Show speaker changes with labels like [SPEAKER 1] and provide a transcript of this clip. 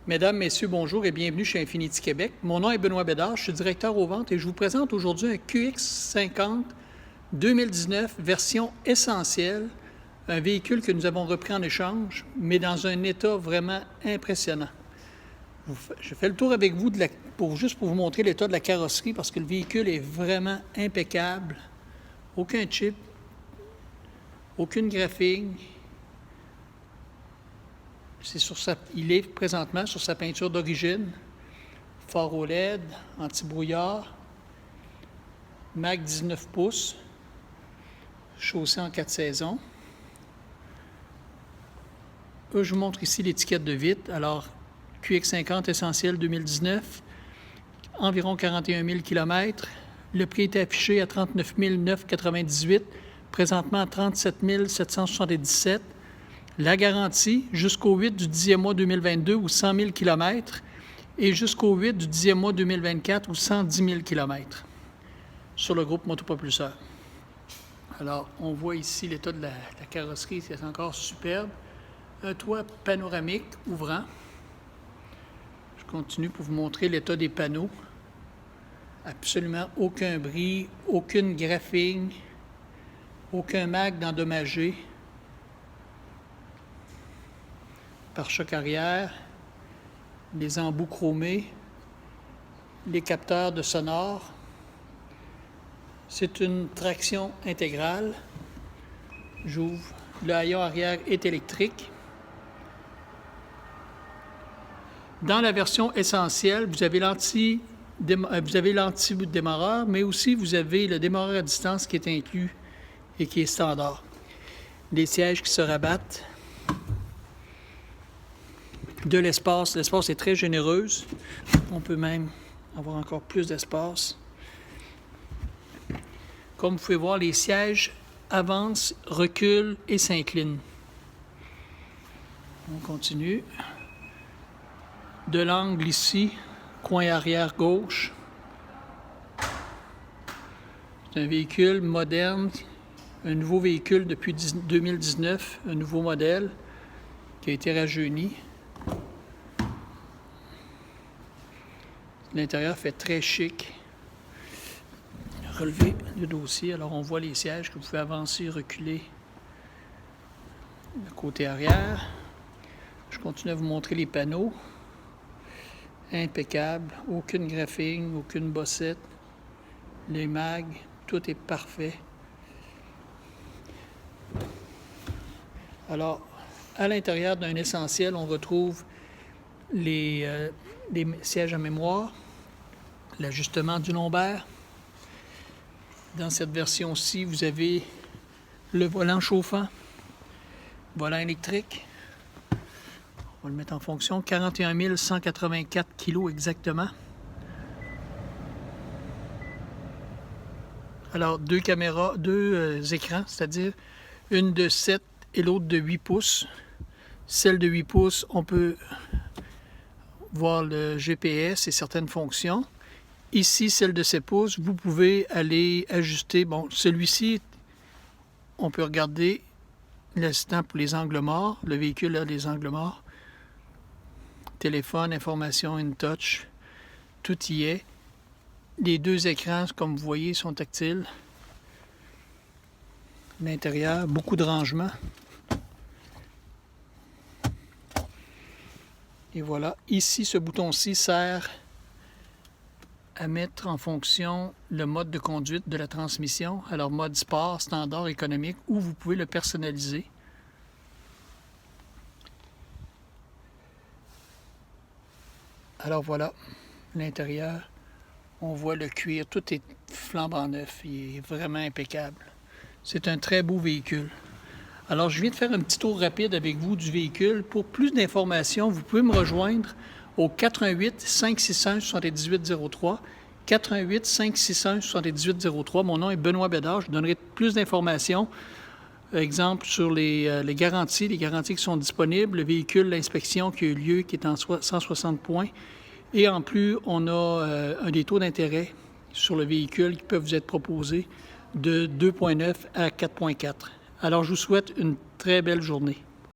[SPEAKER 1] Mesdames, Messieurs, bonjour et bienvenue chez Infinity Québec. Mon nom est Benoît Bédard, je suis directeur aux ventes et je vous présente aujourd'hui un QX50 2019 version essentielle, un véhicule que nous avons repris en échange, mais dans un état vraiment impressionnant. Je fais le tour avec vous juste pour vous montrer l'état de la carrosserie parce que le véhicule est vraiment impeccable. Aucun chip, aucune graphing. Il est présentement sur sa peinture d'origine, phare OLED, anti-brouillard, Mac 19 pouces, chaussée en 4 saisons. Je vous montre ici l'étiquette de vitre. Alors, QX50 Essentiel 2019, environ 41 000 km. Le prix est affiché à 39 998, présentement à 37 777. La garantie jusqu'au 8 du 10e mois 2022 ou 100 000 km et jusqu'au 8 du 10e mois 2024 ou 110 000 km sur le groupe Motopropulseur. Alors, on voit ici l'état de la carrosserie, c'est encore superbe. Un toit panoramique ouvrant. Je continue pour vous montrer l'état des panneaux. Absolument aucun bris, aucune graphing, aucun mag d'endommagé. Pare-choc arrière, les embouts chromés, les capteurs de sonore. C'est une traction intégrale. J'ouvre. Le haillon arrière est électrique. Dans la version essentielle, vous avez l'anti-démarreur, mais aussi vous avez le démarreur à distance qui est inclus et qui est standard. Les sièges qui se rabattent. De l'espace. L'espace est très généreuse. On peut même avoir encore plus d'espace. Comme vous pouvez voir, les sièges avancent, reculent et s'inclinent. On continue. De l'angle ici, coin arrière gauche. C'est un véhicule moderne, un nouveau véhicule depuis 2019, un nouveau modèle qui a été rajeuni. L'intérieur fait très chic. Relever le dossier. Alors, on voit les sièges que vous pouvez avancer, reculer. Le côté arrière. Je continue à vous montrer les panneaux. Impeccable. Aucune graphing, aucune bossette. Les mags, tout est parfait. Alors, à l'intérieur d'un essentiel, on retrouve les sièges à mémoire, l'ajustement du lombaire. Dans cette version-ci, vous avez le volant chauffant, volant électrique. On va le mettre en fonction. 41 184 kg exactement. Alors, deux écrans, c'est-à-dire une de 7 et l'autre de 8 pouces. Celle de 8 pouces, on peut voir le GPS et certaines fonctions. Ici, celle de 7 pouces, vous pouvez aller ajuster. Bon, celui-ci, on peut regarder l'assistant pour les angles morts. Le véhicule a des angles morts. Téléphone, information, InTouch, tout y est. Les deux écrans, comme vous voyez, sont tactiles. L'intérieur, beaucoup de rangements. Et voilà, ici, ce bouton-ci sert à mettre en fonction le mode de conduite de la transmission. Alors, mode sport, standard, économique, ou vous pouvez le personnaliser. Alors voilà, l'intérieur, on voit le cuir, tout est flambant neuf, il est vraiment impeccable. C'est un très beau véhicule. Alors, je viens de faire un petit tour rapide avec vous du véhicule. Pour plus d'informations, vous pouvez me rejoindre au 88 561 7803. 88 561 7803. Mon nom est Benoît Bédard. Je donnerai plus d'informations. Exemple sur les garanties qui sont disponibles, le véhicule, l'inspection qui a eu lieu, qui est en 160 points. Et en plus, on a des taux d'intérêt sur le véhicule qui peuvent vous être proposés de 2,9 à 4,4. Alors, je vous souhaite une très belle journée.